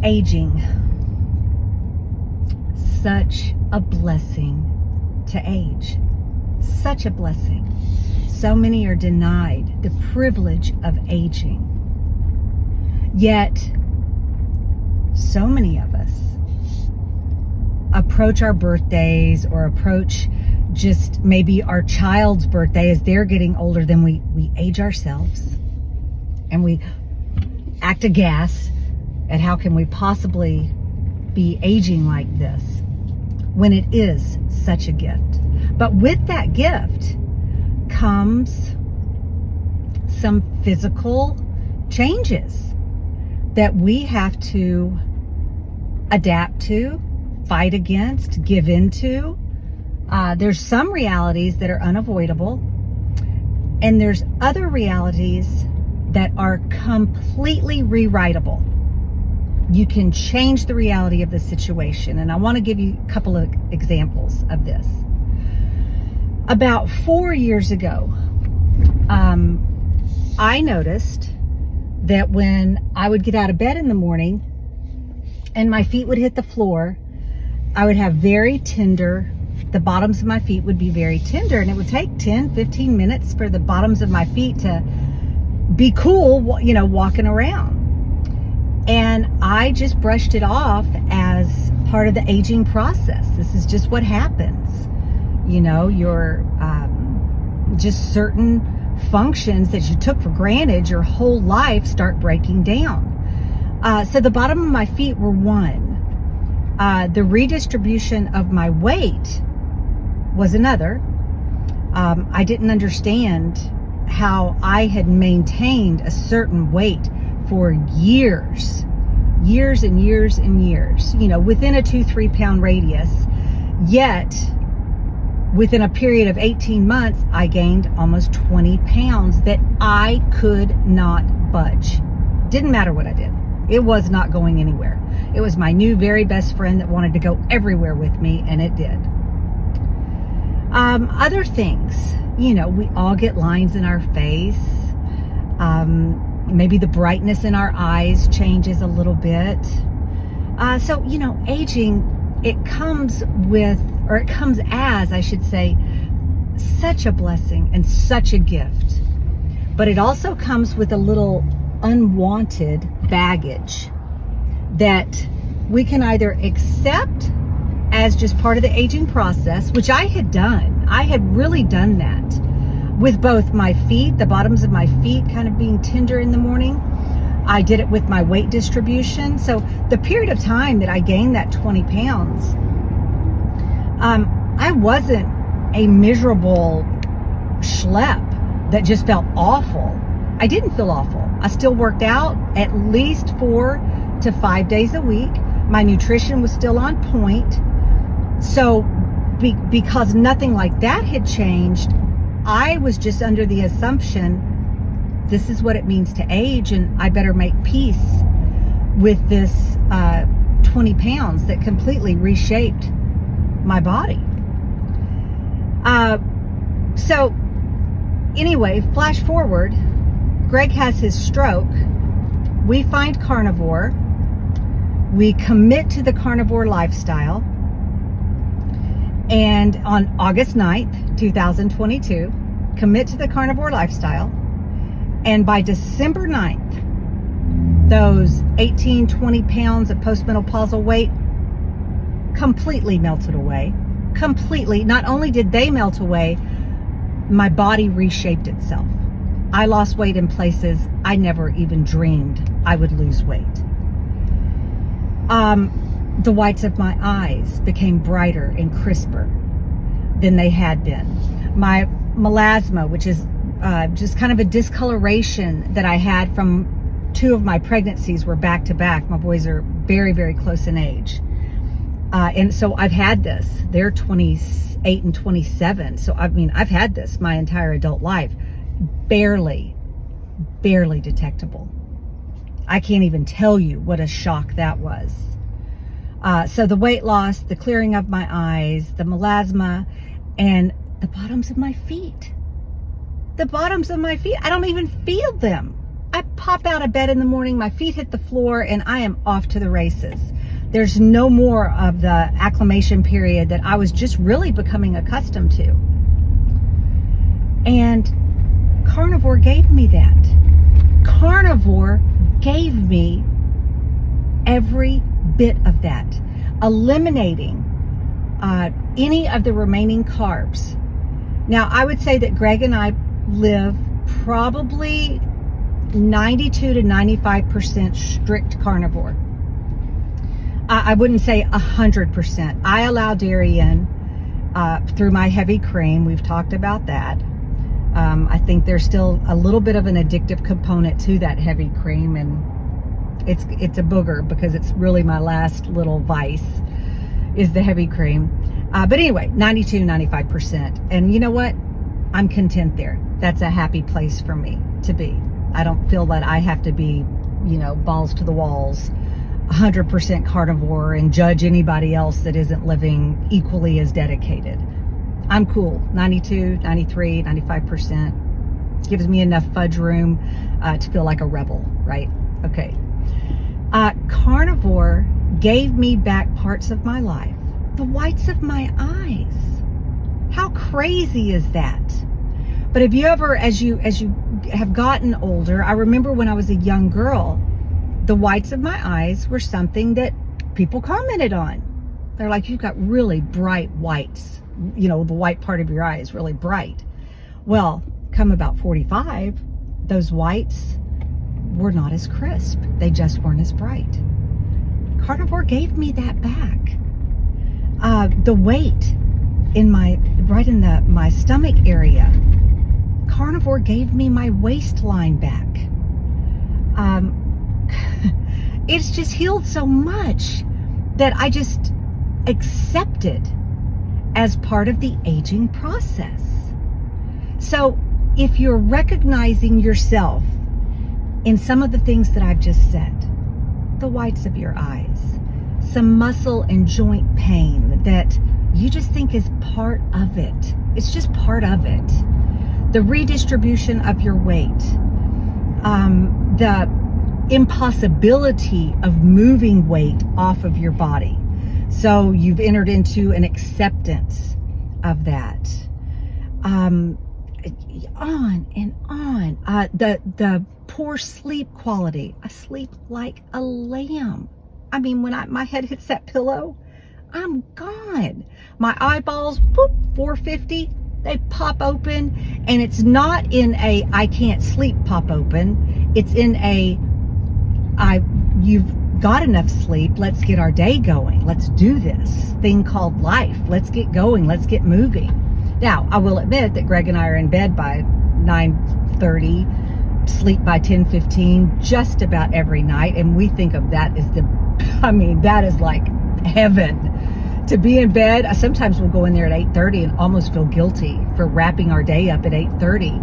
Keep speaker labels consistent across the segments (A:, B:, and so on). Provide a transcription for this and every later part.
A: Aging. Such a blessing to age. Such a blessing. So many are denied the privilege of aging. Yet, so many of us approach our birthdays or approach just maybe our child's birthday as they're getting older, then we age ourselves and we act aghast at how can we possibly be aging like this when it is such a gift. But with that gift comes some physical changes that we have to adapt to, fight against, give into. There's some realities that are unavoidable, and there's other realities that are completely rewritable. You can change the reality of the situation, and I want to give you a couple of examples of this. About 4 years ago, I noticed that when I would get out of bed in the morning and my feet would hit the floor, I would have very tender, the bottoms of my feet would be very tender, and it would take 10, 15 minutes for the bottoms of my feet to be cool, walking around. And I just brushed it off as part of the aging process. This is just what happens. Your just certain functions that you took for granted your whole life start breaking down. So the bottom of my feet were one. The redistribution of my weight was another. I didn't understand how I had maintained a certain weight for years and years and years, within a 2-3 pound radius. Yet within a period of 18 months, I gained almost 20 pounds that I could not budge. Didn't matter what I did. It was not going anywhere. It was my new very best friend that wanted to go everywhere with me, and it did. Other things, we all get lines in our face. Maybe the brightness in our eyes changes a little bit. So, aging, it comes as, I should say, such a blessing and such a gift. But it also comes with a little unwanted baggage that we can either accept as just part of the aging process, which I had done. I had really done that with both my feet, the bottoms of my feet kind of being tender in the morning. I did it with my weight distribution. So the period of time that I gained that 20 pounds, I wasn't a miserable schlep that just felt awful. I didn't feel awful. I still worked out at least 4 to 5 days a week. My nutrition was still on point. So because nothing like that had changed, I was just under the assumption this is what it means to age, and I better make peace with this 20 pounds that completely reshaped my body. So anyway, flash forward, Greg has his stroke. We find carnivore. We commit to the carnivore lifestyle. And on August 9th, 2022, commit to the carnivore lifestyle. And by December 9th, those 18, 20 pounds of postmenopausal weight completely melted away. Completely. Not only did they melt away, my body reshaped itself. I lost weight in places I never even dreamed I would lose weight. The whites of my eyes became brighter and crisper than they had been. My melasma, which is just kind of a discoloration that I had from 2 of my pregnancies, were back to back. My boys are very, very close in age. And so I've had this. They're 28 and 27. So I've had this my entire adult life. Barely detectable. I can't even tell you what a shock that was. So the weight loss, the clearing of my eyes, the melasma, and the bottoms of my feet. The bottoms of my feet, I don't even feel them. I pop out of bed in the morning, my feet hit the floor, and I am off to the races. There's no more of the acclimation period that I was just really becoming accustomed to. And Carnivore gave me that. Carnivore gave me every bit of that, eliminating any of the remaining carbs. Now, I would say that Greg and I live probably 92 to 95% strict carnivore. I wouldn't say 100%. I allow dairy in through my heavy cream. We've talked about that. I think there's still a little bit of an addictive component to that heavy cream, and it's a booger because it's really my last little vice is the heavy cream. But anyway, 92, 95%. And you know what? I'm content there. That's a happy place for me to be. I don't feel that I have to be, balls to the walls, 100% carnivore and judge anybody else that isn't living equally as dedicated. I'm cool. 92, 93, 95%. Gives me enough fudge room to feel like a rebel, right? Okay. Carnivore gave me back parts of my life. The whites of my eyes. How crazy is that? But have you ever, as you have gotten older, I remember when I was a young girl, the whites of my eyes were something that people commented on. They're like, you've got really bright whites. The white part of your eye is really bright. Well, come about 45, those whites were not as crisp. They just weren't as bright. Carnivore gave me that back. The weight in my stomach area, Carnivore gave me my waistline back. It's just healed so much that I just accepted as part of the aging process. So if you're recognizing yourself in some of the things that I've just said, the whites of your eyes, some muscle and joint pain that you just think is part of it. It's just part of it. The redistribution of your weight, the impossibility of moving weight off of your body. So you've entered into an acceptance of that. On and on. The poor sleep quality. I sleep like a lamb. I mean, when my head hits that pillow, I'm gone. My eyeballs, boop, 450, they pop open, and it's not in a I can't sleep pop open. It's in a you've got enough sleep. Let's get our day going. Let's do this thing called life. Let's get going. Let's get moving. Now, I will admit that Greg and I are in bed by 9:30, sleep by 10:15, just about every night, and we think of that as that is like heaven. To be in bed, sometimes we'll go in there at 8:30 and almost feel guilty for wrapping our day up at 8:30.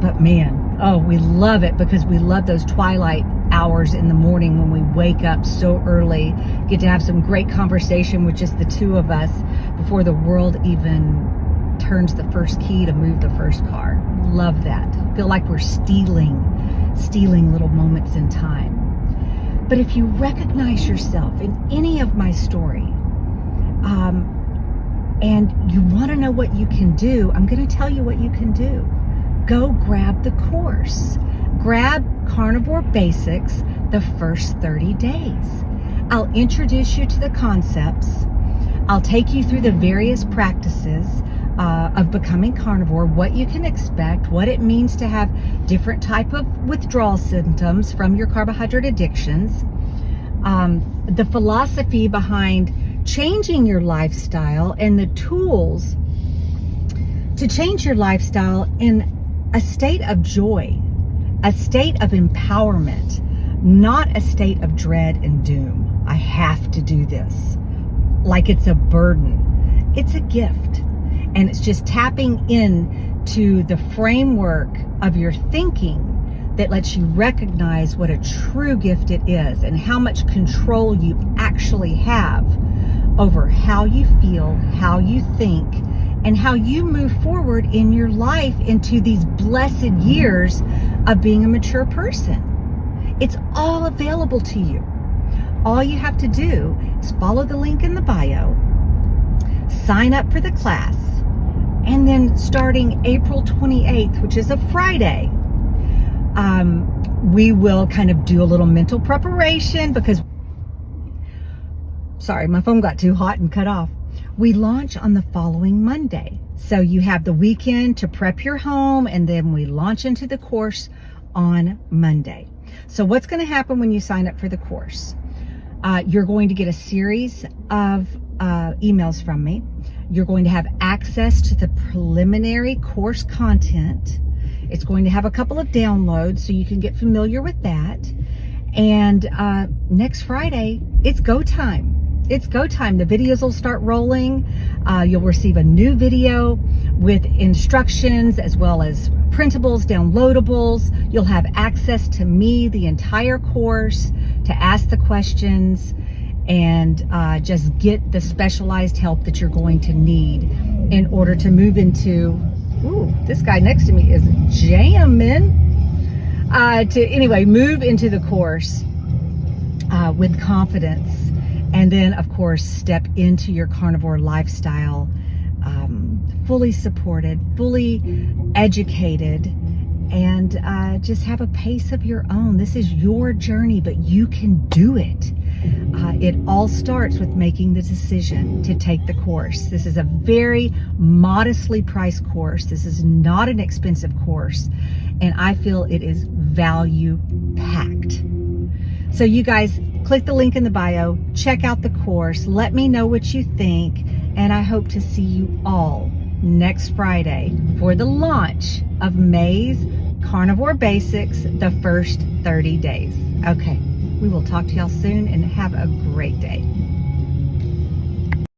A: But man, we love it because we love those twilight hours in the morning when we wake up so early, get to have some great conversation with just the two of us before the world even turns the first key to move the first car. Love that. Feel like we're stealing little moments in time. But if you recognize yourself in any of my story, and you want to know what you can do, I'm going to tell you what you can do. Go grab the course. Grab Carnivore Basics the first 30 days. I'll introduce you to the concepts. I'll take you through the various practices of becoming carnivore, what you can expect, what it means to have different type of withdrawal symptoms from your carbohydrate addictions, the philosophy behind changing your lifestyle and the tools to change your lifestyle in a state of joy, a state of empowerment, not a state of dread and doom. I have to do this. Like it's a burden. It's a gift. And it's just tapping into the framework of your thinking that lets you recognize what a true gift it is and how much control you actually have over how you feel, how you think, and how you move forward in your life into these blessed years of being a mature person. It's all available to you. All you have to do is follow the link in the bio, sign up for the class, and then starting April 28th, which is a Friday, we will kind of do a little mental preparation because, sorry, my phone got too hot and cut off. We launch on the following Monday. So you have the weekend to prep your home, and then we launch into the course on Monday. So what's going to happen when you sign up for the course? You're going to get a series of emails from me. You're going to have access to the preliminary course content. It's going to have a couple of downloads so you can get familiar with that. And next Friday, it's go time. It's go time. The videos will start rolling. You'll receive a new video with instructions as well as printables, downloadables. You'll have access to me, the entire course, to ask the questions and just get the specialized help that you're going to need in order to move into, ooh, this guy next to me is jamming, move into the course with confidence. And then, of course, step into your carnivore lifestyle, fully supported, fully educated, and just have a pace of your own. This is your journey, but you can do it. It all starts with making the decision to take the course. This is a very modestly priced course. This is not an expensive course, and I feel it is value packed. So you guys, click the link in the bio, check out the course, let me know what you think, and I hope to see you all next Friday for the launch of May's Carnivore Basics, the first 30 days. Okay, we will talk to y'all soon, and have a great day.